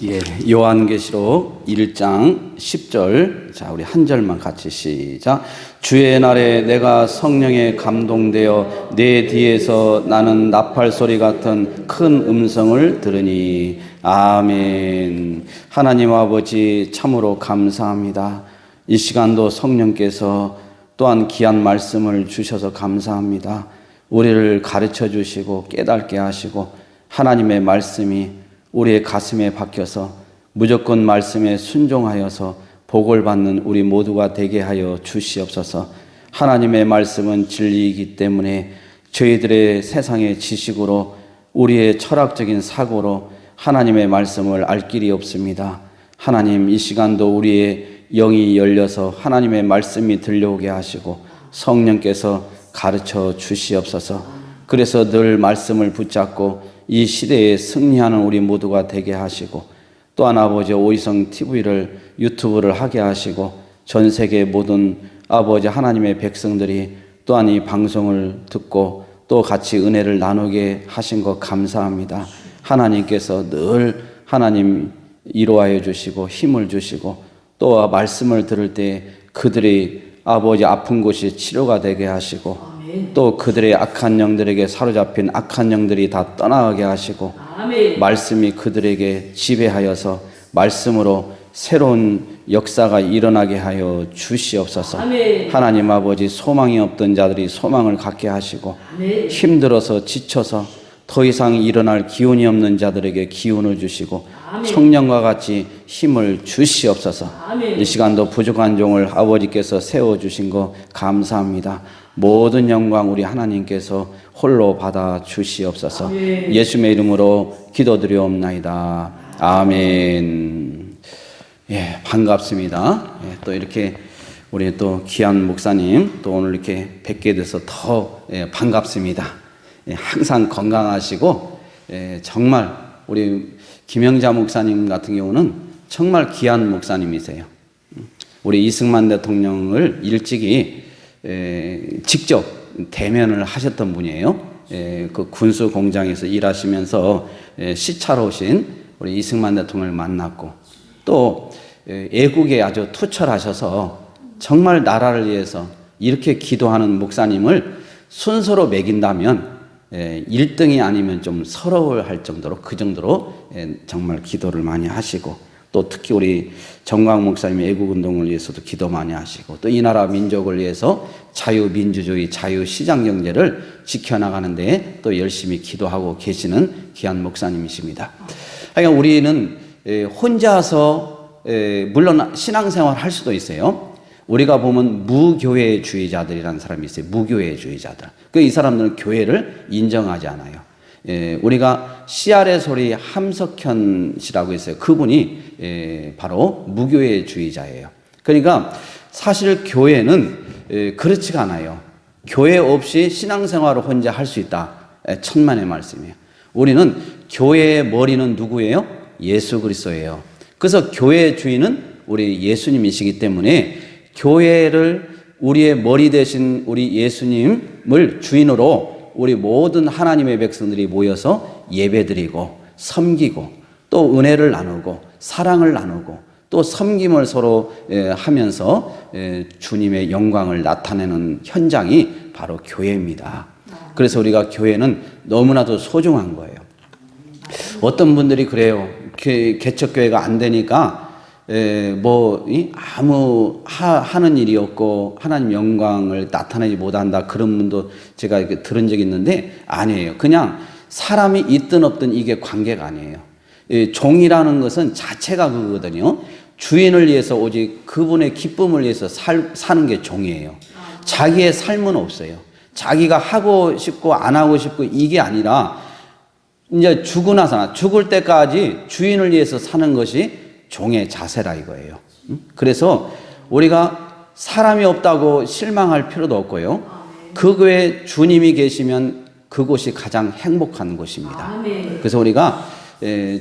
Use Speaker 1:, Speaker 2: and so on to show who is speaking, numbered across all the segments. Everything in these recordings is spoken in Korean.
Speaker 1: 예, 요한계시록 1장 10절. 자, 우리 한 절만 같이 시작. 주의 날에 내가 성령에 감동되어 내 뒤에서 나는 나팔 소리 같은 큰 음성을 들으니. 아멘. 하나님 아버지 참으로 감사합니다. 이 시간도 성령께서 또한 귀한 말씀을 주셔서 감사합니다. 우리를 가르쳐 주시고 깨닫게 하시고 하나님의 말씀이 우리의 가슴에 박혀서 무조건 말씀에 순종하여서 복을 받는 우리 모두가 되게 하여 주시옵소서. 하나님의 말씀은 진리이기 때문에 저희들의 세상의 지식으로 우리의 철학적인 사고로 하나님의 말씀을 알 길이 없습니다. 하나님, 이 시간도 우리의 영이 열려서 하나님의 말씀이 들려오게 하시고 성령께서 가르쳐 주시옵소서. 그래서 늘 말씀을 붙잡고 이 시대에 승리하는 우리 모두가 되게 하시고, 또한 아버지 오이성 TV를 유튜브를 하게 하시고 전 세계 모든 아버지 하나님의 백성들이 또한 이 방송을 듣고 또 같이 은혜를 나누게 하신 것 감사합니다. 하나님께서 늘 하나님 위로하여 주시고 힘을 주시고 또 말씀을 들을 때 그들이 아버지 아픈 곳이 치료가 되게 하시고 또 그들의 악한 영들에게 사로잡힌 악한 영들이 다 떠나가게 하시고 말씀이 그들에게 지배하여서 말씀으로 새로운 역사가 일어나게 하여 주시옵소서. 하나님 아버지, 소망이 없던 자들이 소망을 갖게 하시고 힘들어서 지쳐서 더 이상 일어날 기운이 없는 자들에게 기운을 주시고 청년과 같이 힘을 주시옵소서. 이 시간도 부족한 종을 아버지께서 세워주신 거 감사합니다. 모든 영광 우리 하나님께서 홀로 받아 주시옵소서. 예수의 이름으로 기도드리옵나이다. 아멘. 예, 반갑습니다. 예, 또 이렇게 우리 또 귀한 목사님 또 오늘 이렇게 뵙게 돼서 더 반갑습니다. 예, 항상 건강하시고 정말 우리 김영자 목사님 같은 경우는 정말 귀한 목사님이세요. 우리 이승만 대통령을 일찍이 직접 대면을 하셨던 분이에요. 그 군수 공장에서 일하시면서 시차로 오신 우리 이승만 대통령을 만났고 또 애국에 아주 투철하셔서 정말 나라를 위해서 이렇게 기도하는 목사님을 순서로 매긴다면 1등이 아니면 좀 서러워할 정도로 그 정도로 정말 기도를 많이 하시고 또 특히 우리 정광 목사님의 애국운동을 위해서도 기도 많이 하시고 또 이 나라 민족을 위해서 자유민주주의, 자유시장경제를 지켜나가는 데 또 열심히 기도하고 계시는 귀한 목사님이십니다. 그러니까 우리는 혼자서 물론 신앙생활 할 수도 있어요. 우리가 보면 무교회주의자들이라는 사람이 있어요. 무교회주의자들. 이 사람들은 교회를 인정하지 않아요. 우리가 CR의 소리 함석현 씨라고 있어요. 그분이 바로 무교회주의자예요. 그러니까 사실 교회는 그렇지가 않아요. 교회 없이 신앙생활을 혼자 할 수 있다. 천만의 말씀이에요. 우리는 교회의 머리는 누구예요? 예수 그리스도예요. 그래서 교회의 주인은 우리 예수님이시기 때문에 교회를 우리의 머리 대신 우리 예수님을 주인으로 우리 모든 하나님의 백성들이 모여서 예배드리고 섬기고 또 은혜를 나누고 사랑을 나누고 또 섬김을 서로 하면서 주님의 영광을 나타내는 현장이 바로 교회입니다. 그래서 우리가 교회는 너무나도 소중한 거예요. 어떤 분들이 그래요. 개척교회가 안 되니까 아무 하는 일이 없고 하나님 영광을 나타내지 못한다. 그런 분도 제가 들은 적이 있는데 아니에요. 그냥 사람이 있든 없든 이게 관계가 아니에요. 종이라는 것은 자체가 그거거든요. 주인을 위해서 오직 그분의 기쁨을 위해서 사는 게 종이에요. 자기의 삶은 없어요. 자기가 하고 싶고 안 하고 싶고 이게 아니라 이제 죽고 나서 죽을 때까지 주인을 위해서 사는 것이 종의 자세라 이거예요. 그래서 우리가 사람이 없다고 실망할 필요도 없고요. 그 교회에 주님이 계시면 그곳이 가장 행복한 곳입니다. 그래서 우리가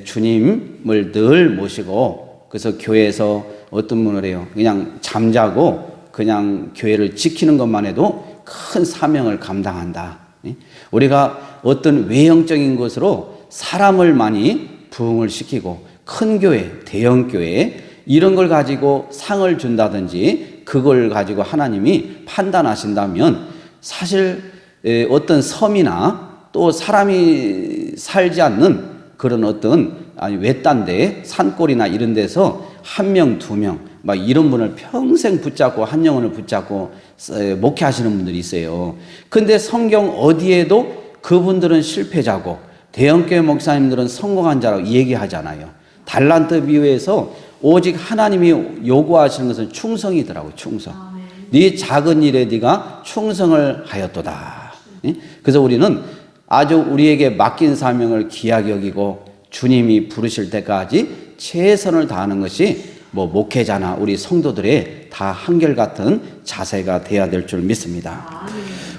Speaker 1: 주님을 늘 모시고 그래서 교회에서 어떤 분을 해요. 그냥 잠자고 그냥 교회를 지키는 것만 해도 큰 사명을 감당한다. 우리가 어떤 외형적인 것으로 사람을 많이 부흥을 시키고 큰 교회, 대형 교회 이런 걸 가지고 상을 준다든지 그걸 가지고 하나님이 판단하신다면 사실 어떤 섬이나 또 사람이 살지 않는 그런 어떤 외딴 데 산골이나 이런 데서 한 명, 두 명 막 이런 분을 평생 붙잡고 한 영혼을 붙잡고 목회하시는 분들이 있어요. 근데 성경 어디에도 그분들은 실패자고 대형교회 목사님들은 성공한 자라고 얘기하잖아요. 달란트 비유에서 오직 하나님이 요구하시는 것은 충성이더라고요. 충성. 네 작은 일에 네가 충성을 하였도다. 그래서 우리는 아주 우리에게 맡긴 사명을 귀하게 여기고 주님이 부르실 때까지 최선을 다하는 것이 목회자나 우리 성도들의 다 한결같은 자세가 돼야 될 줄 믿습니다.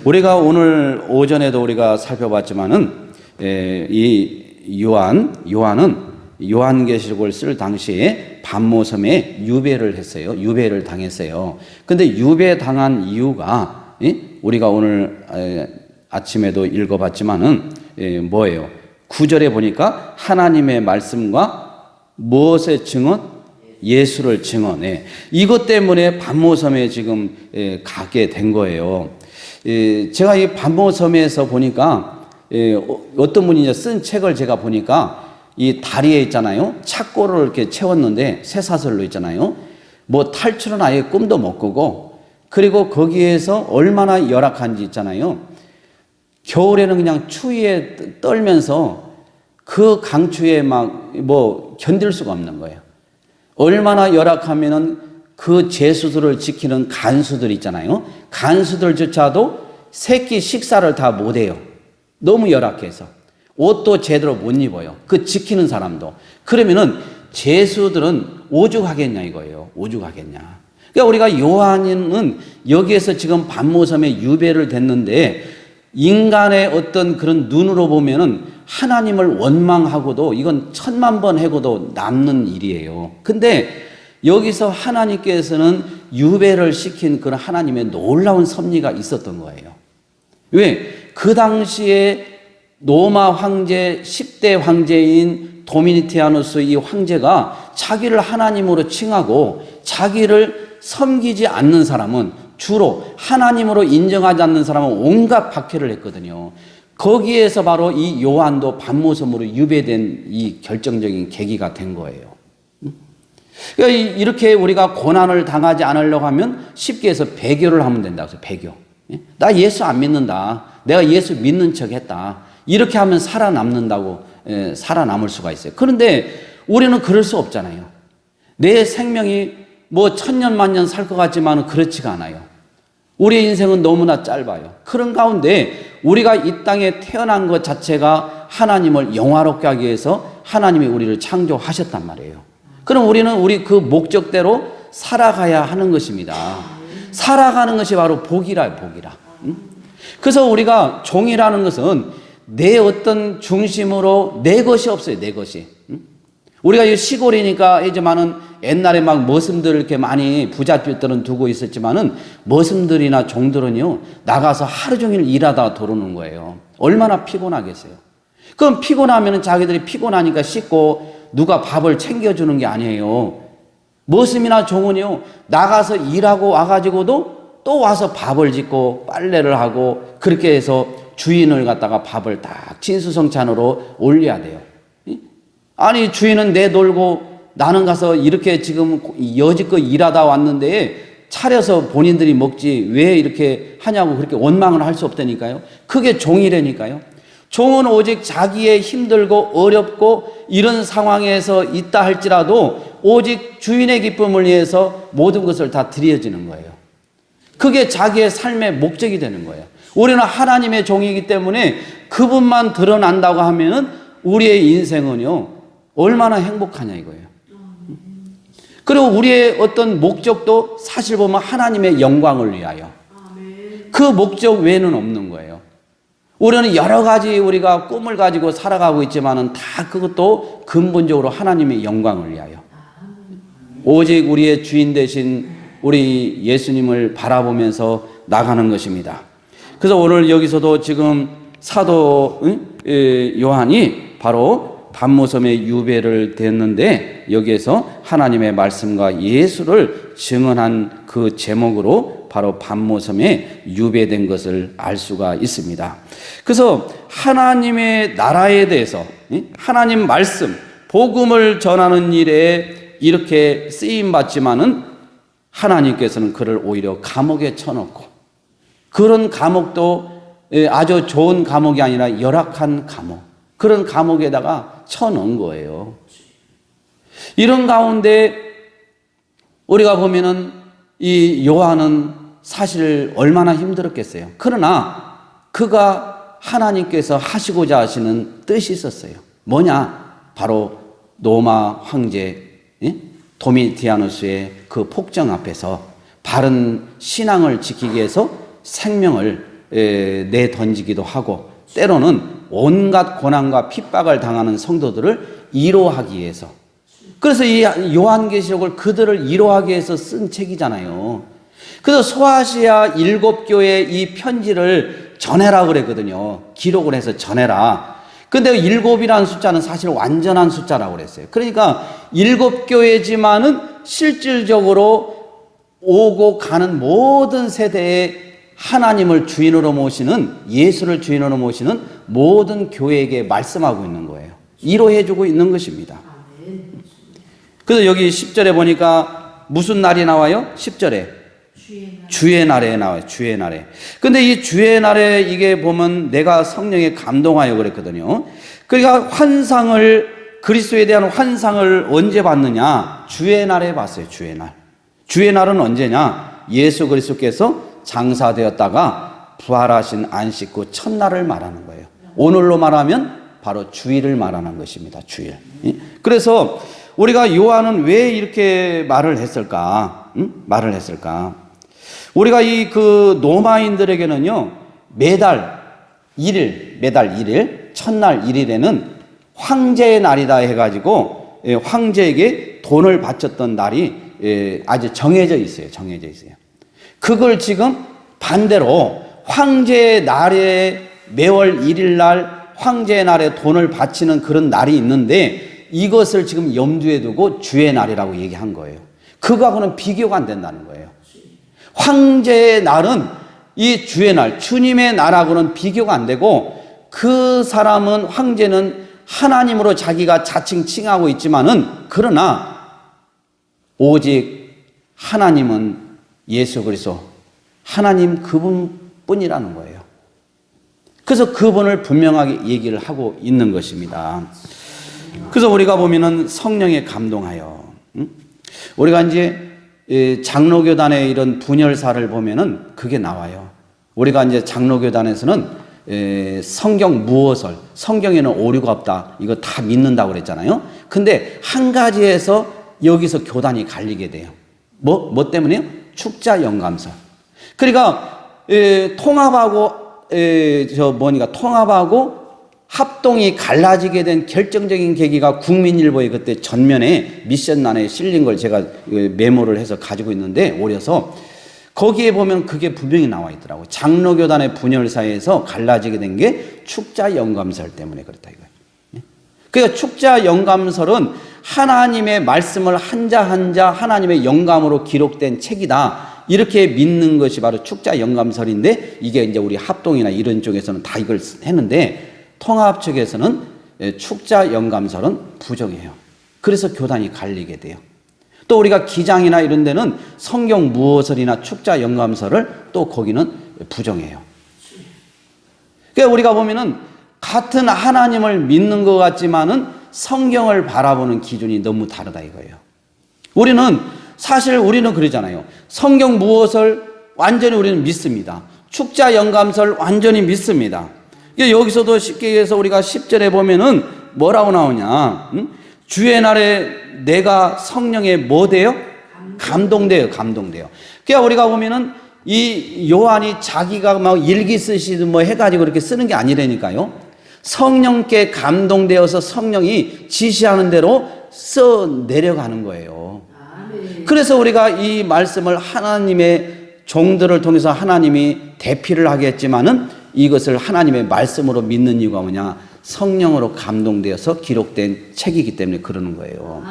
Speaker 1: 우리가 오늘 오전에도 우리가 살펴봤지만은 이 요한은 요한계시록을 쓸 당시에 반모섬에 유배를 했어요. 유배를 당했어요. 근데 유배당한 이유가 우리가 오늘 아침에도 읽어봤지만은 뭐예요? 9절에 보니까 하나님의 말씀과 무엇의 증언? 예수를 증언해. 이것 때문에 반모섬에 지금 가게 된 거예요. 제가 이 반모섬에서 보니까 어떤 분이 이제 쓴 책을 제가 보니까 이 다리에 있잖아요. 착고를 이렇게 채웠는데 쇠사슬로 있잖아요. 탈출은 아예 꿈도 못 꾸고 그리고 거기에서 얼마나 열악한지 있잖아요. 겨울에는 그냥 추위에 떨면서 그 강추위에 막 견딜 수가 없는 거예요. 얼마나 열악하면은 그 제수들을 지키는 간수들 있잖아요. 간수들조차도 새끼 식사를 다 못해요. 너무 열악해서. 옷도 제대로 못 입어요. 그 지키는 사람도. 그러면은 제수들은 오죽하겠냐 이거예요. 오죽하겠냐. 그러니까 우리가 요한은 여기에서 지금 반모섬에 유배를 됐는데 인간의 어떤 그런 눈으로 보면은 하나님을 원망하고도 이건 1000만 번 해고도 남는 일이에요. 근데 여기서 하나님께서는 유배를 시킨 그런 하나님의 놀라운 섭리가 있었던 거예요. 왜? 그 당시에 로마 황제 10대 황제인 도미니티아누스 이 황제가 자기를 하나님으로 칭하고 자기를 섬기지 않는 사람은 주로 하나님으로 인정하지 않는 사람은 온갖 박해를 했거든요. 거기에서 바로 이 요한도 반모섬으로 유배된 이 결정적인 계기가 된 거예요. 그러니까 이렇게 우리가 고난을 당하지 않으려고 하면 쉽게 해서 배교를 하면 된다고 해서 배교. 나 예수 안 믿는다. 내가 예수 믿는 척 했다. 이렇게 하면 살아남는다고 살아남을 수가 있어요. 그런데 우리는 그럴 수 없잖아요. 내 생명이 1000년 만년 살 것 같지만 그렇지가 않아요. 우리의 인생은 너무나 짧아요. 그런 가운데 우리가 이 땅에 태어난 것 자체가 하나님을 영화롭게 하기 위해서 하나님이 우리를 창조하셨단 말이에요. 그럼 우리는 우리 그 목적대로 살아가야 하는 것입니다. 살아가는 것이 바로 복이라. 그래서 우리가 종이라는 것은 내 어떤 중심으로 내 것이 없어요. 내 것이. 우리가 이 시골이니까 이제만은 옛날에 막 머슴들 이렇게 많이 부잣집들은 두고 있었지만은 머슴들이나 종들은요 나가서 하루 종일 일하다 돌아오는 거예요. 얼마나 피곤하겠어요. 그럼 피곤하면은 자기들이 피곤하니까 씻고 누가 밥을 챙겨주는 게 아니에요. 머슴이나 종은요 나가서 일하고 와가지고도 또 와서 밥을 짓고 빨래를 하고 그렇게 해서 주인을 갖다가 밥을 딱 진수성찬으로 올려야 돼요. 아니 주인은 내놀고 나는 가서 이렇게 지금 여지껏 일하다 왔는데 차려서 본인들이 먹지 왜 이렇게 하냐고 그렇게 원망을 할 수 없다니까요. 그게 종이라니까요. 종은 오직 자기의 힘들고 어렵고 이런 상황에서 있다 할지라도 오직 주인의 기쁨을 위해서 모든 것을 다 드려지는 거예요. 그게 자기의 삶의 목적이 되는 거예요. 우리는 하나님의 종이기 때문에 그분만 드러난다고 하면은 우리의 인생은요 얼마나 행복하냐 이거예요. 그리고 우리의 어떤 목적도 사실 보면 하나님의 영광을 위하여. 그 목적 외에는 없는 거예요. 우리는 여러 가지 우리가 꿈을 가지고 살아가고 있지만은 다 그것도 근본적으로 하나님의 영광을 위하여. 오직 우리의 주인 되신 우리 예수님을 바라보면서 나가는 것입니다. 그래서 오늘 여기서도 지금 사도 요한이 바로 밤모섬의 유배를 됐는데 여기에서 하나님의 말씀과 예수를 증언한 그 제목으로 바로 밤모섬에 유배된 것을 알 수가 있습니다. 그래서 하나님의 나라에 대해서 하나님 말씀, 복음을 전하는 일에 이렇게 쓰임받지만은 하나님께서는 그를 오히려 감옥에 쳐놓고, 그런 감옥도 아주 좋은 감옥이 아니라 열악한 감옥, 그런 감옥에다가 쳐놓은 거예요. 이런 가운데 우리가 보면은 이 요한은 사실 얼마나 힘들었겠어요. 그러나 그가 하나님께서 하시고자 하시는 뜻이 있었어요. 뭐냐? 바로 로마 황제 도미티아누스의 그 폭정 앞에서 바른 신앙을 지키기 위해서 생명을 내던지기도 하고, 때로는 온갖 고난과 핍박을 당하는 성도들을 위로하기 위해서, 그래서 이 요한계시록을 그들을 위로하기 위해서 쓴 책이잖아요. 그래서 소아시아 7교회 이 편지를 전해라 그랬거든요. 기록을 해서 전해라. 근데 7이라는 숫자는 사실 완전한 숫자라고 그랬어요. 그러니까 7교회지만은 실질적으로 오고 가는 모든 세대에 하나님을 주인으로 모시는, 예수를 주인으로 모시는 모든 교회에게 말씀하고 있는 거예요. 위로해주고 있는 것입니다. 그래서 여기 10절에 보니까 무슨 날이 나와요? 10절에 주의 날에 나와요. 주의 날에. 근데 이 주의 날에 이게 보면 내가 성령에 감동하여 그랬거든요. 그러니까 환상을, 그리스도에 대한 환상을 언제 봤느냐? 주의 날에 봤어요. 주의 날. 주의 날은 언제냐? 예수 그리스도께서 장사되었다가 부활하신 안식 후 첫날을 말하는 거예요. 오늘로 말하면 바로 주일을 말하는 것입니다. 주일. 그래서 우리가 요한은 왜 이렇게 말을 했을까? 말을 했을까? 우리가 이 그 로마인들에게는요, 매달 1일, 첫날 1일에는 황제의 날이다 해가지고 황제에게 돈을 바쳤던 날이 아주 정해져 있어요. 정해져 있어요. 그걸 지금 반대로 황제의 날에 매월 1일 날 황제의 날에 돈을 바치는 그런 날이 있는데, 이것을 지금 염두에 두고 주의 날이라고 얘기한 거예요. 그거하고는 비교가 안 된다는 거예요. 황제의 날은 이 주의 날, 주님의 날하고는 비교가 안 되고, 그 사람은, 황제는 하나님으로 자기가 자칭 칭하고 있지만은, 그러나 오직 하나님은 예수 그리스도, 하나님 그분뿐이라는 거예요. 그래서 그분을 분명하게 얘기를 하고 있는 것입니다. 그래서 우리가 보면은 성령에 감동하여, 우리가 이제 장로교단의 이런 분열사를 보면은 그게 나와요. 우리가 이제 장로교단에서는 성경 무어설, 성경에는 오류가 없다, 이거 다 믿는다고 그랬잖아요. 근데 한 가지에서 여기서 교단이 갈리게 돼요. 뭐 때문에요? 축자 영감설. 그러니까 통합하고 합동이 갈라지게 된 결정적인 계기가 국민일보의 그때 전면에 미션란에 실린 걸 제가 메모를 해서 가지고 있는데, 오려서 거기에 보면 그게 분명히 나와 있더라고요. 장로교단의 분열사에서 갈라지게 된 게 축자 영감설 때문에 그렇다 이거예요. 그러니까 축자 영감설은 하나님의 말씀을 한자 한자 하나님의 영감으로 기록된 책이다, 이렇게 믿는 것이 바로 축자 영감설인데, 이게 이제 우리 합동이나 이런 쪽에서는 다 이걸 했는데, 통합 측에서는 축자 영감설은 부정해요. 그래서 교단이 갈리게 돼요. 또 우리가 기장이나 이런 데는 성경 무어설이나 축자 영감설을 또 거기는 부정해요. 그러니까 우리가 보면은 같은 하나님을 믿는 것 같지만은 성경을 바라보는 기준이 너무 다르다 이거예요. 우리는 그러잖아요. 성경 무어설 완전히 우리는 믿습니다. 축자 영감설 완전히 믿습니다. 여기서도 쉽게 얘기해서 우리가 10절에 보면은 뭐라고 나오냐? 주의 날에 내가 성령에 뭐 돼요? 감동돼요. 그러니까 우리가 보면은 이 요한이 자기가 막 일기 쓰시든 뭐 해가지고 그렇게 쓰는 게 아니라니까요. 성령께 감동되어서 성령이 지시하는 대로 써 내려가는 거예요. 그래서 우리가 이 말씀을 하나님의 종들을 통해서 하나님이 대피를 하겠지만은 이것을 하나님의 말씀으로 믿는 이유가 뭐냐? 성령으로 감동되어서 기록된 책이기 때문에 그러는 거예요.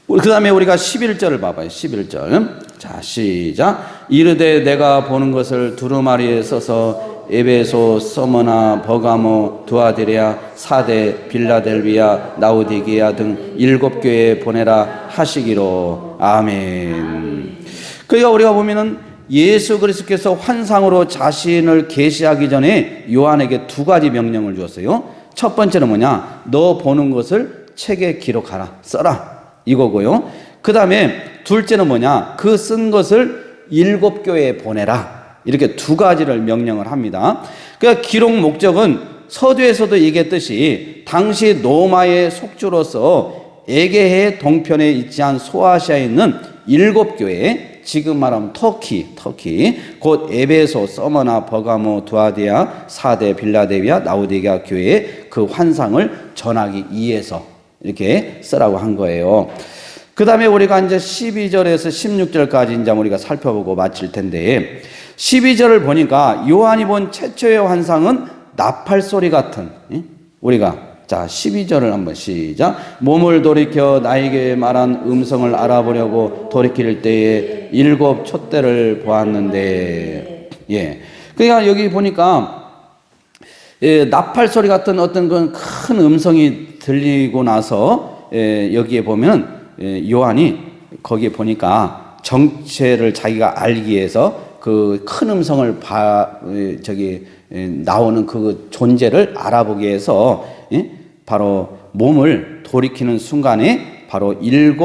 Speaker 1: 그 다음에 우리가 11절을 봐봐요. 11절. 자, 시작. 이르되 내가 보는 것을 두루마리에 써서 에베소, 서머나, 버가모, 두아디레아, 사데, 빌라델비아, 라오디게아 등 7교회에 보내라 하시기로. 아멘. 그러니까 우리가 보면은 예수 그리스도께서 환상으로 자신을 계시하기 전에 요한에게 2가지 명령을 주었어요. 첫 번째는 뭐냐? 너 보는 것을 책에 기록하라, 써라, 이거고요. 그 다음에 둘째는 뭐냐? 그 쓴 것을 7교회에 보내라. 이렇게 2가지를 명령을 합니다. 그러니까 기록 목적은 서두에서도 얘기했듯이 당시 로마의 속주로서 에게해 동편에 위치한 소아시아에 있는 7교회, 지금 말하면 터키, 곧 에베소, 서머나, 버가모, 두아디아, 사데, 빌라델비아, 라오디게아 교회에 그 환상을 전하기 위해서 이렇게 쓰라고 한 거예요. 그 다음에 우리가 이제 12절에서 16절까지 이제 우리가 살펴보고 마칠 텐데, 12절을 보니까 요한이 본 최초의 환상은 나팔 소리 같은, 우리가 자 12절을 한번 시작. 몸을 돌이켜 나에게 말한 음성을 알아보려고 돌이킬 때에 7 촛대를 보았는데, 예, 그러니까 여기 보니까 나팔 소리 같은 어떤 큰 음성이 들리고 나서 여기에 보면 요한이 거기에 보니까 정체를 자기가 알기 위해서 그 큰 음성을 나오는 그 존재를 알아보기 위해서 바로 몸을 돌이키는 순간에 바로 7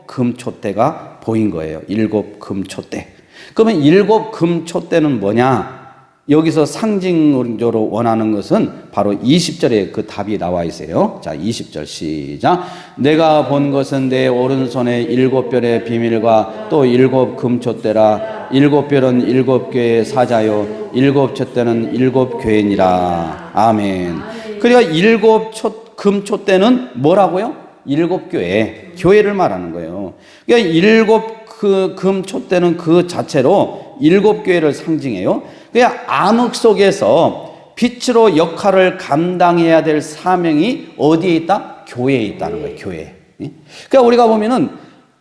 Speaker 1: 금촛대가 보인 거예요. 7 금촛대. 그러면 7 금촛대는 뭐냐? 여기서 상징적으로 원하는 것은 바로 20절에 그 답이 나와 있어요. 자, 20절 시작. 내가 본 것은 내 오른손에 7별의 비밀과 또 7 금촛대라. 7별은 7교회의 사자요 7 촛대는 7교회니라. 아멘. 그러니까 7 금촛대는 뭐라고요? 7교회, 교회를 말하는 거예요. 그러니까 7 금촛대는 그 자체로 7교회를 상징해요. 그냥 암흑 속에서 빛으로 역할을 감당해야 될 사명이 어디에 있다? 교회에 있다는 거예요. 교회. 그러니까 우리가 보면은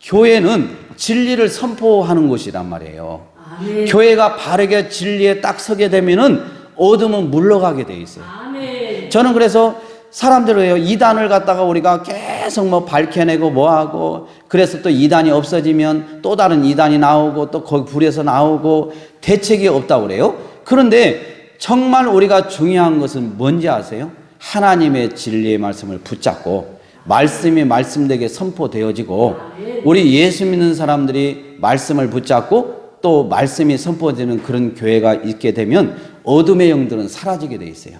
Speaker 1: 교회는 진리를 선포하는 곳이란 말이에요. 아멘. 교회가 바르게 진리에 딱 서게 되면은 어둠은 물러가게 돼 있어요. 아멘. 저는 그래서 사람들이에요. 이단을 갖다가 우리가 계속 뭐 밝혀내고 뭐하고, 그래서 또 이단이 없어지면 또 다른 이단이 나오고 또 거기 불에서 나오고 대책이 없다고 그래요. 그런데 정말 우리가 중요한 것은 뭔지 아세요? 하나님의 진리의 말씀을 붙잡고 말씀이 말씀되게 선포되어지고, 우리 예수 믿는 사람들이 말씀을 붙잡고 또 말씀이 선포되는 그런 교회가 있게 되면 어둠의 영들은 사라지게 돼 있어요.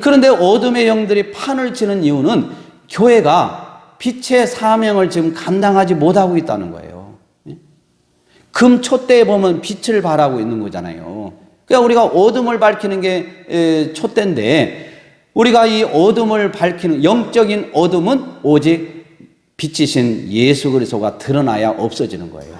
Speaker 1: 그런데 어둠의 영들이 판을 치는 이유는 교회가 빛의 사명을 지금 감당하지 못하고 있다는 거예요. 금촛대에 보면 빛을 발하고 있는 거잖아요. 그러니까 우리가 어둠을 밝히는 게 촛대인데, 우리가 이 어둠을 밝히는 영적인 어둠은 오직 빛이신 예수 그리스도가 드러나야 없어지는 거예요.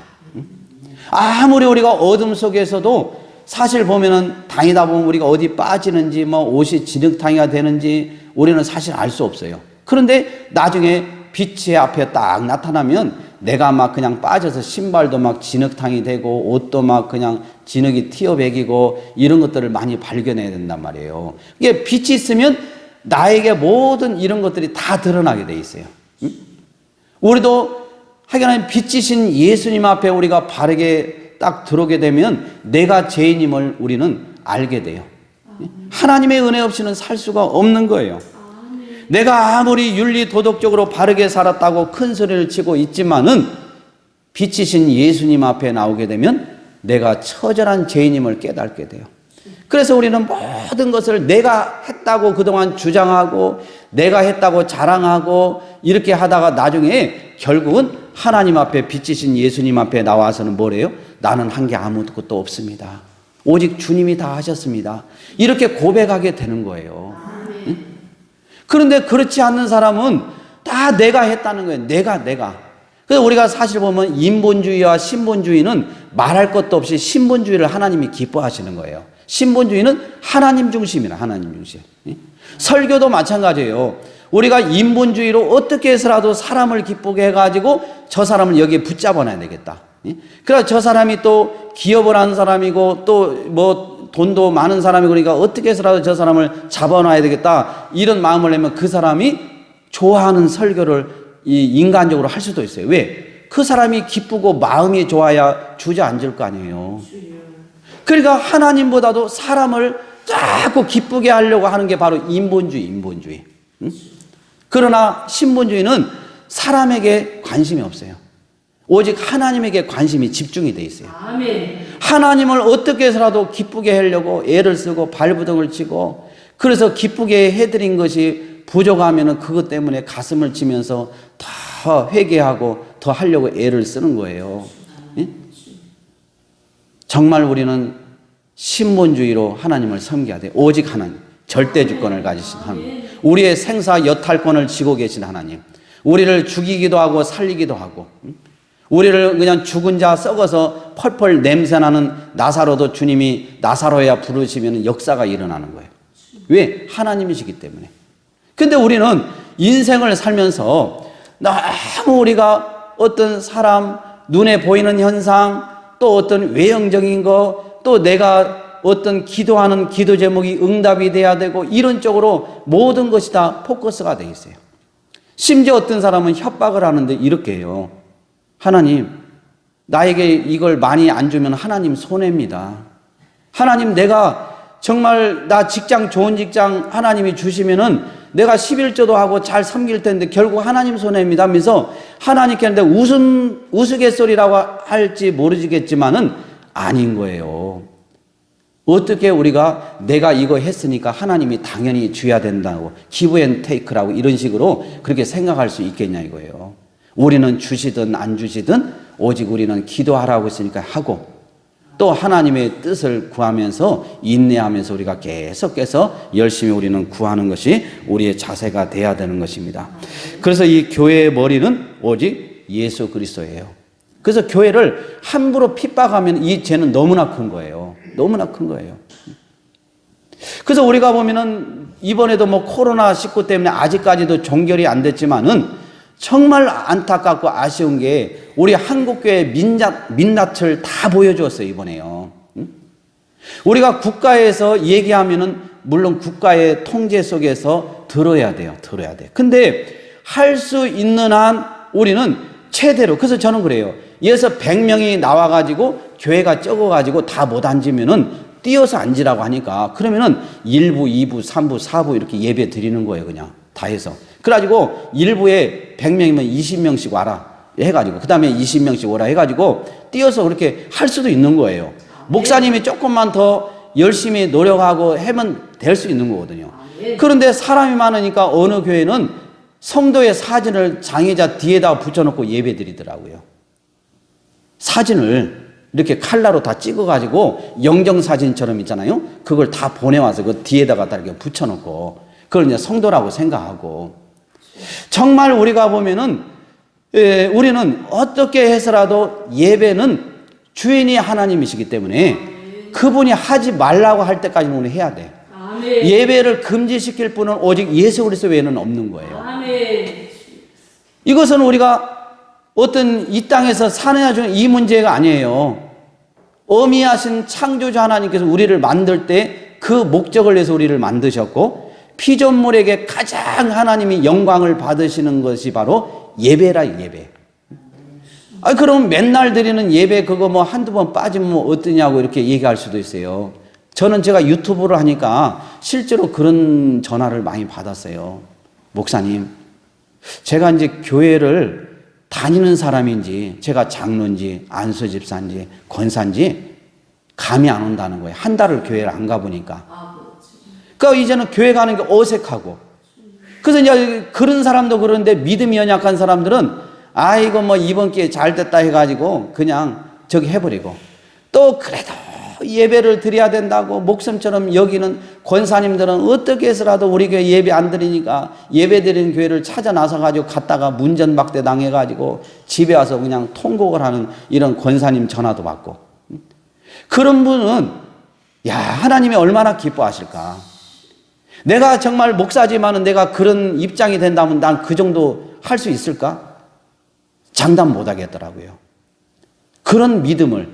Speaker 1: 아무리 우리가 어둠 속에서도 사실 보면은 다니다 보면 우리가 어디 빠지는지 뭐 옷이 진흙탕이가 되는지 우리는 사실 알 수 없어요. 그런데 나중에 빛의 앞에 딱 나타나면 내가 막 그냥 빠져서 신발도 막 진흙탕이 되고 옷도 막 그냥 진흙이 튀어배기고 이런 것들을 많이 발견해야 된단 말이에요. 이게 빛이 있으면 나에게 모든 이런 것들이 다 드러나게 돼 있어요. 우리도 하여간 빛이신 예수님 앞에 우리가 바르게 딱 들어오게 되면 내가 죄인임을 우리는 알게 돼요. 하나님의 은혜 없이는 살 수가 없는 거예요. 내가 아무리 윤리 도덕적으로 바르게 살았다고 큰 소리를 치고 있지만은 빛이신 예수님 앞에 나오게 되면 내가 처절한 죄인임을 깨닫게 돼요. 그래서 우리는 모든 것을 내가 했다고 그동안 주장하고 내가 했다고 자랑하고 이렇게 하다가 나중에 결국은 하나님 앞에 빛이신 예수님 앞에 나와서는 뭐래요? 나는 한 게 아무것도 없습니다. 오직 주님이 다 하셨습니다. 이렇게 고백하게 되는 거예요. 응? 그런데 그렇지 않는 사람은 다 내가 했다는 거예요. 내가. 그래서 우리가 사실 보면 인본주의와 신본주의는 말할 것도 없이 신본주의를 하나님이 기뻐하시는 거예요. 신본주의는 하나님 중심이라, 하나님 중심. 설교도 마찬가지예요. 우리가 인본주의로 어떻게 해서라도 사람을 기쁘게 해가지고 저 사람을 여기에 붙잡아놔야 되겠다. 그래서 저 사람이 또 기업을 하는 사람이고 또 뭐 돈도 많은 사람이고 그러니까 어떻게 해서라도 저 사람을 잡아놔야 되겠다. 이런 마음을 내면 그 사람이 좋아하는 설교를 인간적으로 할 수도 있어요. 왜? 그 사람이 기쁘고 마음이 좋아야 주저앉을 거 아니에요. 그러니까 하나님보다도 사람을 자꾸 기쁘게 하려고 하는 게 바로 인본주의. 그러나 신본주의는 사람에게 관심이 없어요. 오직 하나님에게 관심이 집중이 돼 있어요.
Speaker 2: 아멘.
Speaker 1: 하나님을 어떻게 해서라도 기쁘게 하려고 애를 쓰고 발부둥을 치고 그래서 기쁘게 해드린 것이 부족하면 그것 때문에 가슴을 치면서 더 회개하고 더 하려고 애를 쓰는 거예요. 예? 정말 우리는 신본주의로 하나님을 섬겨야 돼. 오직 하나님, 절대 주권을 가지신 하나님, 우리의 생사 여탈권을 쥐고 계신 하나님, 우리를 죽이기도 하고 살리기도 하고, 우리를 그냥 죽은 자 썩어서 펄펄 냄새나는 나사로도 주님이 나사로야 부르시면 역사가 일어나는 거예요. 왜? 하나님이시기 때문에. 근데 우리는 인생을 살면서 너무 우리가 어떤 사람, 눈에 보이는 현상, 또 어떤 외형적인 거, 또 내가 어떤 기도하는 기도 제목이 응답이 돼야 되고 이런 쪽으로 모든 것이 다 포커스가 되어 있어요. 심지어 어떤 사람은 협박을 하는데 이렇게 해요. 하나님, 나에게 이걸 많이 안 주면 하나님 손해입니다. 하나님, 내가 정말 나 직장 좋은 직장 하나님이 주시면은 내가 11조도 하고 잘 섬길 텐데 결국 하나님 손해입니다 하면서 하나님께 하는데 우스갯소리라고 할지 모르겠지만은 아닌 거예요. 어떻게 우리가 내가 이거 했으니까 하나님이 당연히 줘야 된다고 기브 앤 테이크라고 이런 식으로 그렇게 생각할 수 있겠냐 이거예요. 우리는 주시든 안 주시든 오직 우리는 기도하라고 했으니까 하고 또 하나님의 뜻을 구하면서 인내하면서 우리가 계속해서 열심히 우리는 구하는 것이 우리의 자세가 돼야 되는 것입니다. 그래서 이 교회의 머리는 오직 예수 그리스도예요. 그래서 교회를 함부로 핍박하면 이 죄는 너무나 큰 거예요. 너무나 큰 거예요. 그래서 우리가 보면은 이번에도 뭐 코로나19 때문에 아직까지도 종결이 안 됐지만은 정말 안타깝고 아쉬운 게 우리 한국교회 민낯을 다 보여주었어요, 이번에요. 우리가 국가에서 얘기하면은 물론 국가의 통제 속에서 들어야 돼요. 근데 할 수 있는 한 우리는 최대로, 그래서 저는 그래요. 여기서 100명이 나와가지고 교회가 적어가지고 다 못 앉으면은 뛰어서 앉으라고 하니까 그러면은 1부, 2부, 3부, 4부 이렇게 예배 드리는 거예요, 그냥 다 해서. 그래가지고 1부에 100명이면 20명씩 와라 해가지고 그 다음에 20명씩 오라 해가지고 뛰어서 그렇게 할 수도 있는 거예요. 목사님이 조금만 더 열심히 노력하고 하면 될 수 있는 거거든요. 그런데 사람이 많으니까 어느 교회는 성도의 사진을 장애자 뒤에다 붙여놓고 예배 드리더라고요. 사진을 이렇게 칼라로 다 찍어가지고 영정사진처럼 있잖아요. 그걸 다 보내와서 그 뒤에다가 다 이렇게 붙여놓고 그걸 이제 성도라고 생각하고 정말 우리가 보면은 우리는 어떻게 해서라도 예배는 주인이 하나님이시기 때문에 그분이 하지 말라고 할 때까지는 우리 해야 돼. 아멘. 예배를 금지시킬 분은 오직 예수 그리스도 외에는 없는 거예요. 아멘. 이것은 우리가 어떤 이 땅에서 사느냐 주는 이 문제가 아니에요. 어미하신 창조자 하나님께서 우리를 만들 때 그 목적을 위해서 우리를 만드셨고 피조물에게 가장 하나님이 영광을 받으시는 것이 바로 예배라, 예배. 그럼 맨날 드리는 예배 그거 뭐 한두 번 빠지면 뭐 어떠냐고 이렇게 얘기할 수도 있어요. 저는 제가 유튜브를 하니까 실제로 그런 전화를 많이 받았어요. 목사님, 제가 이제 교회를 다니는 사람인지 제가 장로인지 안수집사인지 권사인지 감이 안 온다는 거예요. 한 달을 교회를 안 가보니까. 그러니까 이제는 교회 가는 게 어색하고. 그래서 이제 그런 사람도 그런데 믿음이 연약한 사람들은 이거 뭐 이번 기회에 잘 됐다 해가지고 그냥 저기 해버리고 또 그래도 예배를 드려야 된다고 목숨처럼 여기는 권사님들은 어떻게 해서라도 우리 교회 예배 안 드리니까 예배 드리는 교회를 찾아 나서가지고 갔다가 문전박대 당해가지고 집에 와서 그냥 통곡을 하는 이런 권사님 전화도 받고 그런 분은 야, 하나님이 얼마나 기뻐하실까? 내가 정말 목사지만은 내가 그런 입장이 된다면 난 그 정도 할 수 있을까? 장담 못 하겠더라고요. 그런 믿음을.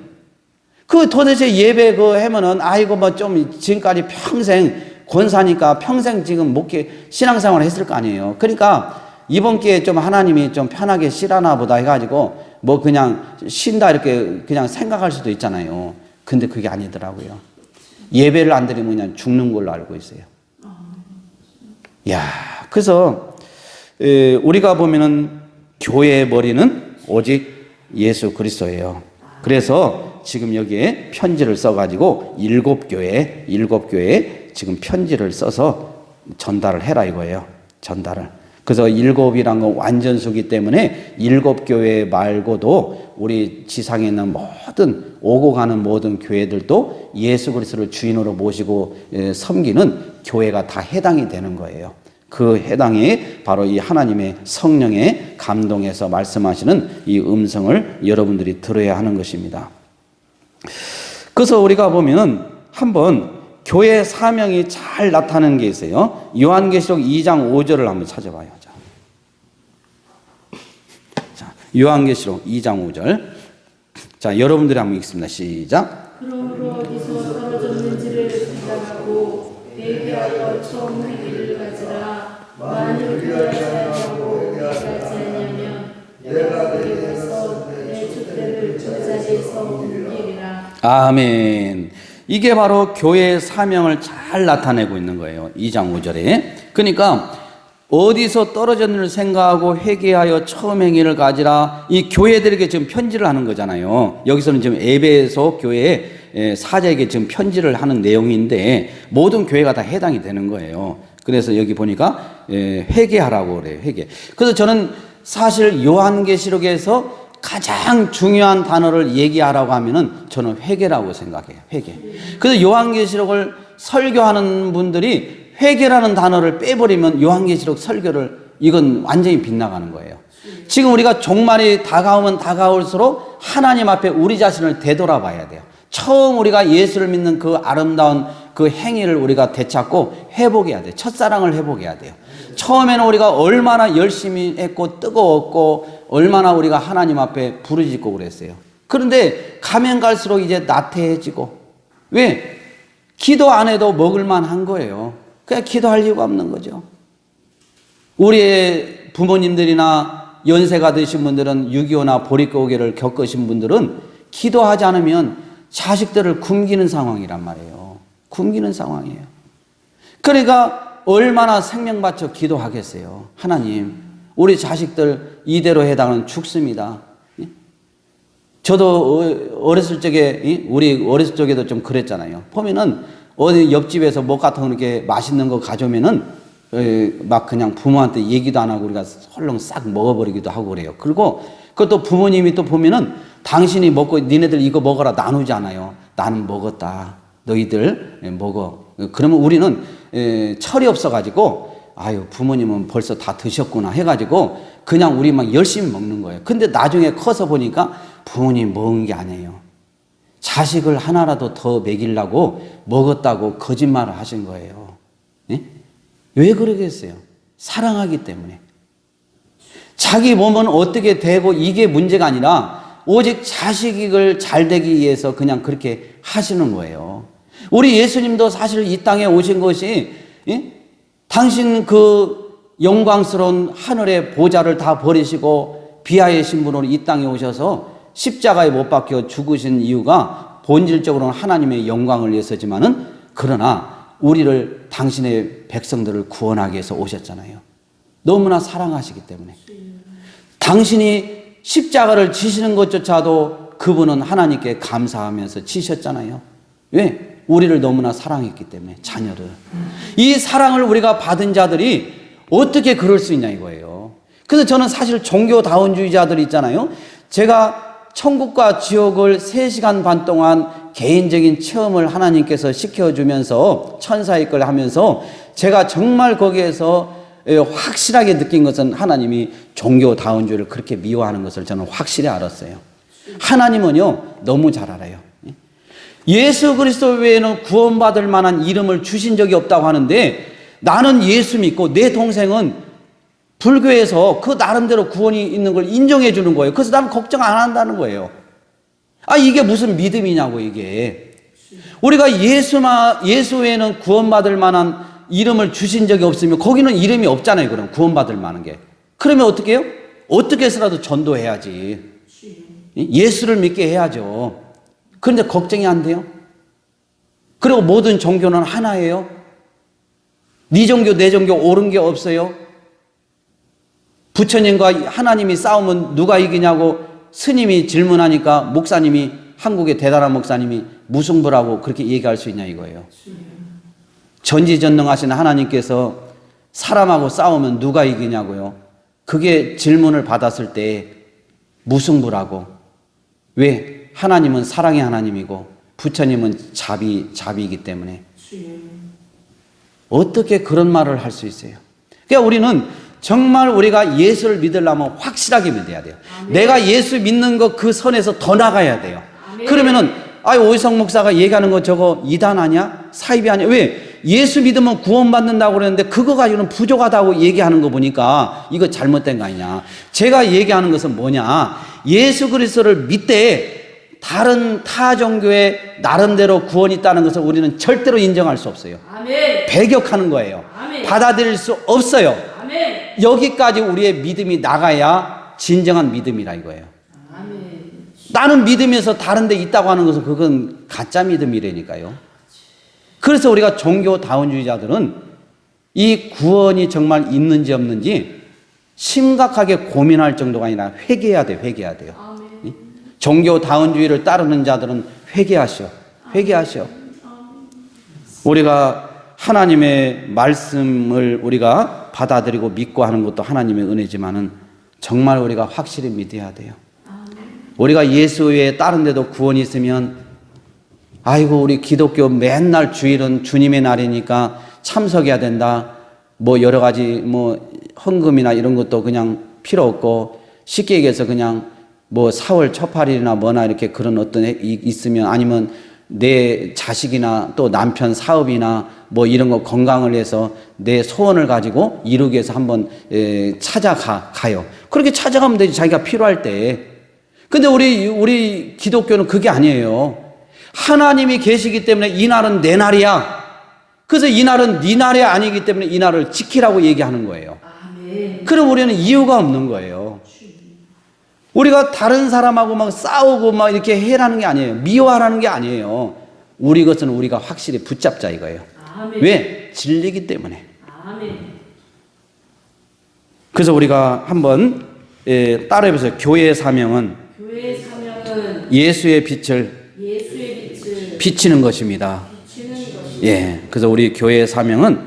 Speaker 1: 도대체 예배 하면은, 아이고, 뭐 좀 지금까지 평생 권사니까 평생 지금 목회, 신앙생활을 했을 거 아니에요. 그러니까 이번 기회에 좀 하나님이 좀 편하게 쉬라나 보다 해가지고 뭐 그냥 쉰다 이렇게 그냥 생각할 수도 있잖아요. 근데 그게 아니더라고요. 예배를 안 드리면 그냥 죽는 걸로 알고 있어요. 야, 그래서 우리가 보면은 교회의 머리는 오직 예수 그리스도예요. 그래서 지금 여기에 편지를 써가지고 7교회에 지금 편지를 써서 전달을 해라 이거예요. 전달을. 그래서 7이란 건 완전수기 때문에 7교회 말고도 우리 지상에 있는 모든 오고 가는 모든 교회들도 예수 그리스도를 주인으로 모시고 섬기는 교회가 다 해당이 되는 거예요. 그 해당이 바로 이 하나님의 성령의 감동에서 말씀하시는 이 음성을 여러분들이 들어야 하는 것입니다. 그래서 우리가 보면은 한번 교회 사명이 잘 나타나는 게 있어요. 요한계시록 2장 5절을 한번 찾아봐요. 자, 요한계시록 2장 5절. 자, 여러분들이 한번 읽습니다. 시작.
Speaker 2: 그러므로 어디서 떨어졌는지를 생각하고 회개하여 처음 회개를 가지라. 만일 그리하지 아니하고 회개하지 아니하면 내가 그에게서 내 촛대를 저 자리에서 옮기리라.
Speaker 1: 아멘. 이게 바로 교회의 사명을 잘 나타내고 있는 거예요. 2장 5절에. 그러니까 어디서 떨어졌는지를 생각하고 회개하여 처음 행위를 가지라. 이 교회들에게 지금 편지를 하는 거잖아요. 여기서는 지금 에베소 교회의 사제에게 지금 편지를 하는 내용인데 모든 교회가 다 해당이 되는 거예요. 그래서 여기 보니까 회개하라고 그래요. 회개. 그래서 저는 사실 요한계시록에서 가장 중요한 단어를 얘기하라고 하면은 저는 회개라고 생각해요. 회개. 그래서 요한계시록을 설교하는 분들이 회개라는 단어를 빼버리면 요한계시록 설교를 이건 완전히 빗나가는 거예요. 지금 우리가 종말이 다가오면 다가올수록 하나님 앞에 우리 자신을 되돌아봐야 돼요. 처음 우리가 예수를 믿는 그 아름다운 그 행위를 우리가 되찾고 회복해야 돼요. 첫사랑을 회복해야 돼요. 처음에는 우리가 얼마나 열심히 했고 뜨거웠고 얼마나 우리가 하나님 앞에 부르짖고 그랬어요. 그런데 가면 갈수록 이제 나태해지고. 왜? 기도 안 해도 먹을만 한 거예요. 그냥 기도할 이유가 없는 거죠. 우리의 부모님들이나 연세가 드신 분들은 6.25나 보릿고개를 겪으신 분들은 기도하지 않으면 자식들을 굶기는 상황이란 말이에요. 굶기는 상황이에요. 그러니까 얼마나 생명 바쳐 기도하겠어요. 하나님, 우리 자식들 이대로 해당은 죽습니다. 저도 어렸을 적에, 우리 어렸을 적에도 좀 그랬잖아요. 보면은 어디 옆집에서 뭐 같은 거 이렇게 맛있는 거 가져오면은 막 그냥 부모한테 얘기도 안 하고 우리가 헐렁 싹 먹어버리기도 하고 그래요. 그리고 그것도 부모님이 또 보면은 당신이 먹고 니네들 이거 먹어라 나누지 않아요. 나는 먹었다. 너희들 먹어. 그러면 우리는 철이 없어가지고 아유 부모님은 벌써 다 드셨구나 해가지고 그냥 우리 막 열심히 먹는 거예요. 근데 나중에 커서 보니까 부모님 먹은 게 아니에요. 자식을 하나라도 더 먹이려고 먹었다고 거짓말을 하신 거예요. 예? 왜 그러겠어요? 사랑하기 때문에. 자기 몸은 어떻게 되고 이게 문제가 아니라 오직 자식을 잘 되기 위해서 그냥 그렇게 하시는 거예요. 우리 예수님도 사실 이 땅에 오신 것이 당신 그 영광스러운 하늘의 보좌를 다 버리시고 비하의 신분으로 이 땅에 오셔서 십자가에 못 박혀 죽으신 이유가 본질적으로는 하나님의 영광을 위해서지만은 그러나 우리를 당신의 백성들을 구원하기 위해서 오셨잖아요. 너무나 사랑하시기 때문에. 당신이 십자가를 지시는 것조차도 그분은 하나님께 감사하면서 지셨잖아요. 왜? 우리를 너무나 사랑했기 때문에, 자녀를. 이 사랑을 우리가 받은 자들이 어떻게 그럴 수 있냐 이거예요. 그래서 저는 사실 종교다원주의자들 있잖아요. 제가 천국과 지옥을 3시간 반 동안 개인적인 체험을 하나님께서 시켜주면서 천사의 걸 하면서 제가 정말 거기에서 확실하게 느낀 것은 하나님이 종교다원주의를 그렇게 미워하는 것을 저는 확실히 알았어요. 하나님은요 너무 잘 알아요. 예수 그리스도 외에는 구원받을 만한 이름을 주신 적이 없다고 하는데 나는 예수 믿고 내 동생은 불교에서 그 나름대로 구원이 있는 걸 인정해 주는 거예요. 그래서 나는 걱정 안 한다는 거예요. 이게 무슨 믿음이냐고 이게. 우리가 예수 외에는 구원받을 만한 이름을 주신 적이 없으면 거기는 이름이 없잖아요. 그럼 구원받을 만한 게. 그러면 어떻게 해요? 어떻게 해서라도 전도해야지. 예수를 믿게 해야죠. 그런데 걱정이 안 돼요? 그리고 모든 종교는 하나예요. 네 종교 내 종교 옳은 게 없어요. 부처님과 하나님이 싸우면 누가 이기냐고 스님이 질문하니까 목사님이 한국의 대단한 목사님이 무승부라고 그렇게 얘기할 수 있냐 이거예요. 전지전능하신 하나님께서 사람하고 싸우면 누가 이기냐고요. 그게 질문을 받았을 때 무승부라고. 왜? 하나님은 사랑의 하나님이고 부처님은 자비이기 때문에. 어떻게 그런 말을 할 수 있어요? 그러니까 우리는 정말 우리가 예수를 믿으려면 확실하게 믿어야 돼요. 아멘. 내가 예수 믿는 것 그 선에서 더 나가야 돼요. 아멘. 그러면은 오희성 목사가 얘기하는 거 저거 이단 아니야? 사입이 아니야? 왜? 예수 믿으면 구원받는다고 그러는데 그거 가지고는 부족하다고 얘기하는 거 보니까 이거 잘못된 거 아니냐. 제가 얘기하는 것은 뭐냐. 예수 그리스도를 믿되 다른 타 종교에 나름대로 구원이 있다는 것을 우리는 절대로 인정할 수 없어요. 아멘. 배격하는 거예요. 아멘. 받아들일 수 없어요. 아멘. 여기까지 우리의 믿음이 나가야 진정한 믿음이라 이거예요. 아멘. 나는 믿으면서 다른 데 있다고 하는 것은 그건 가짜 믿음이라니까요. 그래서 우리가 종교다운주의자들은 이 구원이 정말 있는지 없는지 심각하게 고민할 정도가 아니라 회개해야 돼요. 회개해야 돼요. 아멘. 종교다운주의를 따르는 자들은 회개하셔. 회개하셔. 우리가 하나님의 말씀을 우리가 받아들이고 믿고 하는 것도 하나님의 은혜지만은 정말 우리가 확실히 믿어야 돼요. 우리가 예수 외에 다른 데도 구원이 있으면 아이고 우리 기독교 맨날 주일은 주님의 날이니까 참석해야 된다. 뭐 여러 가지 뭐 헌금이나 이런 것도 그냥 필요 없고 쉽게 얘기해서 그냥 뭐 4월 첫 8일이나 뭐나 이렇게 그런 어떤 있으면 아니면 내 자식이나 또 남편 사업이나 뭐 이런 거 건강을 해서 내 소원을 가지고 이루기 위해서 한번 찾아가요. 그렇게 찾아가면 되지 자기가 필요할 때. 근데 우리 기독교는 그게 아니에요. 하나님이 계시기 때문에 이 날은 내 날이야. 그래서 이 날은 네 날이 아니기 때문에 이 날을 지키라고 얘기하는 거예요. 아멘. 그럼 우리는 이유가 없는 거예요. 우리가 다른 사람하고 막 싸우고 막 이렇게 해라는 게 아니에요. 미워하라는 게 아니에요. 우리 것은 우리가 확실히 붙잡자 이거예요. 아멘. 왜? 진리기 때문에. 아멘. 그래서 우리가 한번 따라해보세요. 교회의 사명은 예수의 빛을 비치는 것입니다. 예, 그래서 우리 교회의 사명은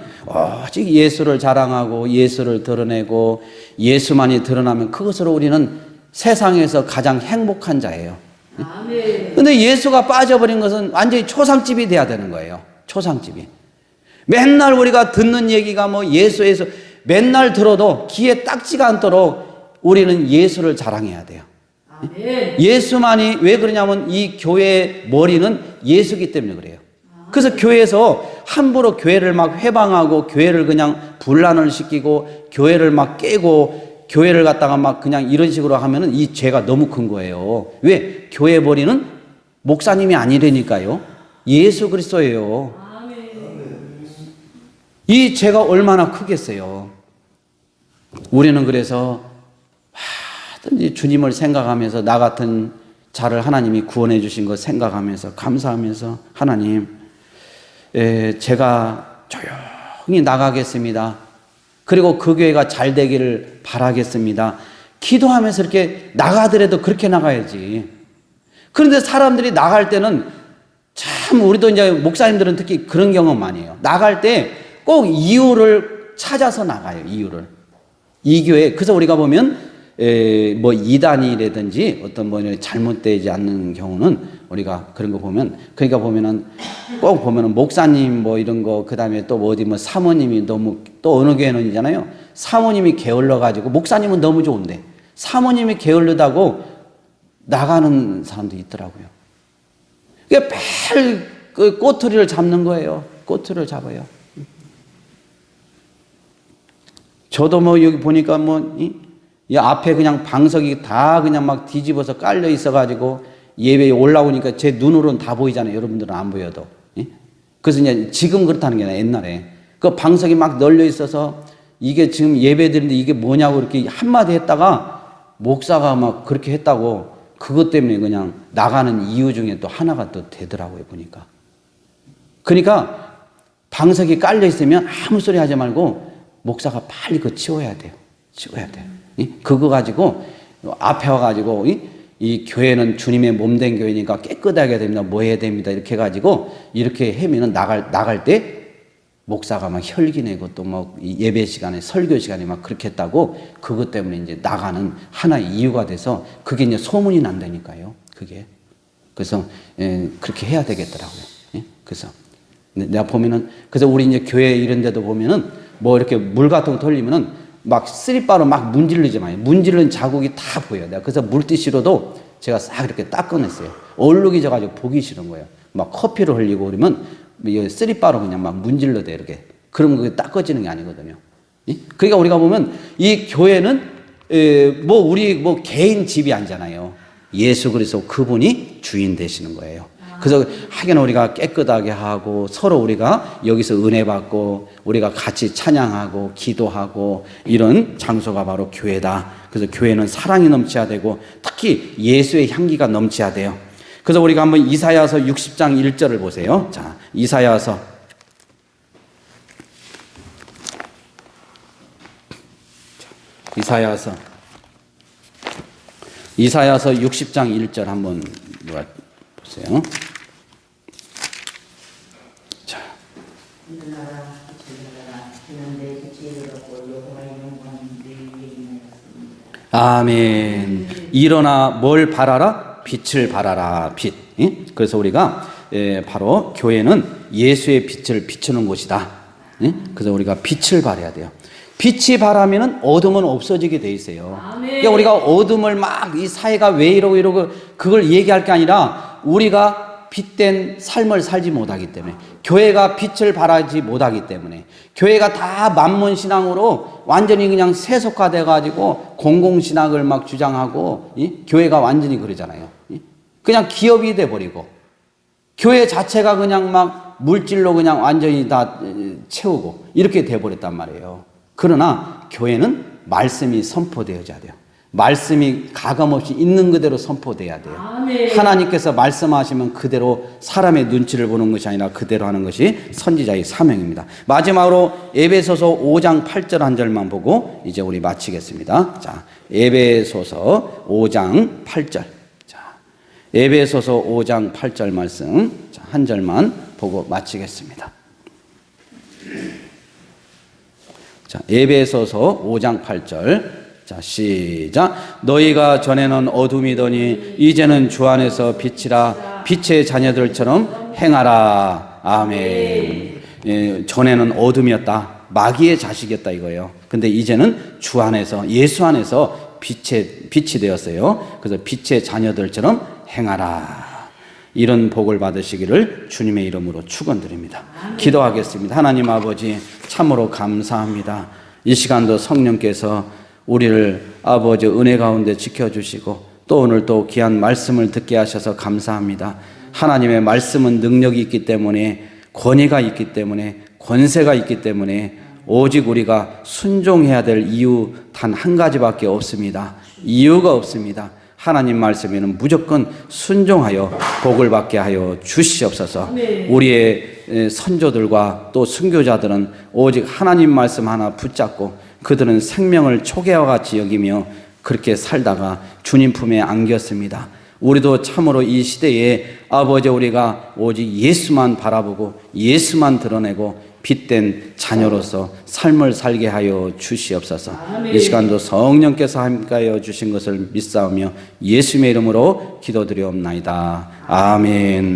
Speaker 1: 오직 예수를 자랑하고 예수를 드러내고 예수만이 드러나면 그것으로 우리는 세상에서 가장 행복한 자예요. 그런데 예수가 빠져버린 것은 완전히 초상집이 돼야 되는 거예요. 초상집이. 맨날 우리가 듣는 얘기가 뭐 예수 맨날 들어도 귀에 딱지가 않도록 우리는 예수를 자랑해야 돼요. 아멘. 예수만이 왜 그러냐면 이 교회의 머리는 예수기 때문에 그래요. 그래서 교회에서 함부로 교회를 막 회방하고 교회를 그냥 분란을 시키고 교회를 막 깨고 교회를 갖다가 막 그냥 이런 식으로 하면은 이 죄가 너무 큰 거예요. 왜? 교회 머리는 목사님이 아니라니까요. 예수 그리스도예요. 아멘. 이 죄가 얼마나 크겠어요. 우리는 그래서 하든지 주님을 생각하면서 나 같은 자를 하나님이 구원해 주신 것 생각하면서 감사하면서 하나님 제가 조용히 나가겠습니다. 그리고 그 교회가 잘 되기를 바라겠습니다. 기도하면서 이렇게 나가더라도 그렇게 나가야지. 그런데 사람들이 나갈 때는 참 우리도 이제 목사님들은 특히 그런 경험 많이 해요. 나갈 때 꼭 이유를 찾아서 나가요. 이유를. 이 교회 그래서 우리가 보면 뭐 이단이라든지 어떤 뭐 잘못되지 않는 경우는 우리가 그런 거 보면 그러니까 보면은 꼭 보면은 목사님 뭐 이런 거 그다음에 또 어디 뭐 사모님이 너무 또 어느 교회는이잖아요. 사모님이 게을러 가지고 목사님은 너무 좋은데 사모님이 게을르다고 나가는 사람도 있더라고요. 그게 매일 그 꼬투리를 잡는 거예요. 꼬투리를 잡아요. 저도 뭐 여기 보니까 이 앞에 그냥 방석이 다 그냥 막 뒤집어서 깔려 있어가지고 예배에 올라오니까 제 눈으로는 다 보이잖아요. 여러분들은 안 보여도. 그래서 이제 지금 그렇다는 게 아니라 옛날에 그 방석이 막 널려 있어서 이게 지금 예배 드리는데 이게 뭐냐고 이렇게 한마디 했다가 목사가 막 그렇게 했다고 그것 때문에 그냥 나가는 이유 중에 또 하나가 또 되더라고요, 보니까. 그러니까 방석이 깔려 있으면 아무 소리 하지 말고 목사가 빨리 그거 치워야 돼요. 치워야 돼요. 그거 가지고 앞에 와가지고 이 교회는 주님의 몸된 교회니까 깨끗하게 해야 됩니다. 뭐 해야 됩니다. 이렇게 해가지고 이렇게 하면은 나갈 때 목사가 막 혈기 내고 또 뭐 예배 시간에 설교 시간에 막 그렇게 했다고 그것 때문에 이제 나가는 하나의 이유가 돼서 그게 이제 소문이 난다니까요. 그게. 그래서 그렇게 해야 되겠더라고요. 그래서 내가 보면은 그래서 우리 이제 교회 이런 데도 보면은 뭐 이렇게 물 같은 거 돌리면은 막 쓰리바로 막 문지르지 마요. 문지르는 자국이 다 보여요. 내가 그래서 물티슈로도 제가 싹 이렇게 닦아냈어요. 얼룩이 져가지고 보기 싫은 거예요. 막 커피를 흘리고 그러면 쓰리바로 그냥 막 문질러대 이렇게. 그러면 그게 닦아지는 게 아니거든요. 그러니까 우리가 보면 이 교회는 뭐 우리 뭐 개인 집이 아니잖아요. 예수 그리스도 그분이 주인 되시는 거예요. 그래서 하긴 우리가 깨끗하게 하고 서로 우리가 여기서 은혜 받고 우리가 같이 찬양하고 기도하고 이런 장소가 바로 교회다. 그래서 교회는 사랑이 넘쳐야 되고 특히 예수의 향기가 넘쳐야 돼요. 그래서 우리가 한번 이사야서 60장 1절을 보세요. 자, 이사야서 60장 1절 한번 보세요. 자. 아멘. 일어나 뭘 바라라? 빛을 바라라. 빛. 그래서 우리가 바로 교회는 예수의 빛을 비추는 곳이다. 그래서 우리가 빛을 발해야 돼요. 빛이 바라면은 어둠은 없어지게 돼 있어요. 그러니까 우리가 어둠을 막 이 사회가 왜 이러고 그걸 얘기할 게 아니라 우리가 빛된 삶을 살지 못하기 때문에 교회가 빛을 발하지 못하기 때문에 교회가 다 만문신앙으로 완전히 그냥 세속화돼 가지고 공공신학을 막 주장하고 교회가 완전히 그러잖아요. 그냥 기업이 돼 버리고 교회 자체가 그냥 막 물질로 그냥 완전히 다 채우고 이렇게 돼 버렸단 말이에요. 그러나 교회는 말씀이 선포되어져야 돼요. 말씀이 가감없이 있는 그대로 선포돼야 돼요. 아멘. 하나님께서 말씀하시면 그대로 사람의 눈치를 보는 것이 아니라 그대로 하는 것이 선지자의 사명입니다. 마지막으로 에베소서 5장 8절 한 절만 보고 이제 우리 마치겠습니다. 자, 에베소서 5장 8절. 자, 에베소서 5장 8절 말씀. 자, 한 절만 보고 마치겠습니다. 자, 에베소서 5장 8절. 자, 시작. 너희가 전에는 어둠이더니 이제는 주 안에서 빛이라. 빛의 자녀들처럼 행하라. 아멘. 전에는 어둠이었다. 마귀의 자식이었다 이거예요. 근데 이제는 주 안에서 예수 안에서 빛이 되었어요. 그래서 빛의 자녀들처럼 행하라. 이런 복을 받으시기를 주님의 이름으로 축원드립니다. 기도하겠습니다. 하나님 아버지 참으로 감사합니다. 이 시간도 성령께서 우리를 아버지 은혜 가운데 지켜주시고 또 오늘 또 귀한 말씀을 듣게 하셔서 감사합니다. 하나님의 말씀은 능력이 있기 때문에 권위가 있기 때문에 권세가 있기 때문에 오직 우리가 순종해야 될 이유 단 한 가지밖에 없습니다. 이유가 없습니다. 하나님 말씀에는 무조건 순종하여 복을 받게 하여 주시옵소서. 우리의 선조들과 또 순교자들은 오직 하나님 말씀 하나 붙잡고 그들은 생명을 초계와 같이 여기며 그렇게 살다가 주님 품에 안겼습니다. 우리도 참으로 이 시대에 아버지 우리가 오직 예수만 바라보고 예수만 드러내고 빛된 자녀로서 삶을 살게 하여 주시옵소서. 아멘. 이 시간도 성령께서 함께하여 주신 것을 믿사오며 예수님의 이름으로 기도드리옵나이다. 아멘.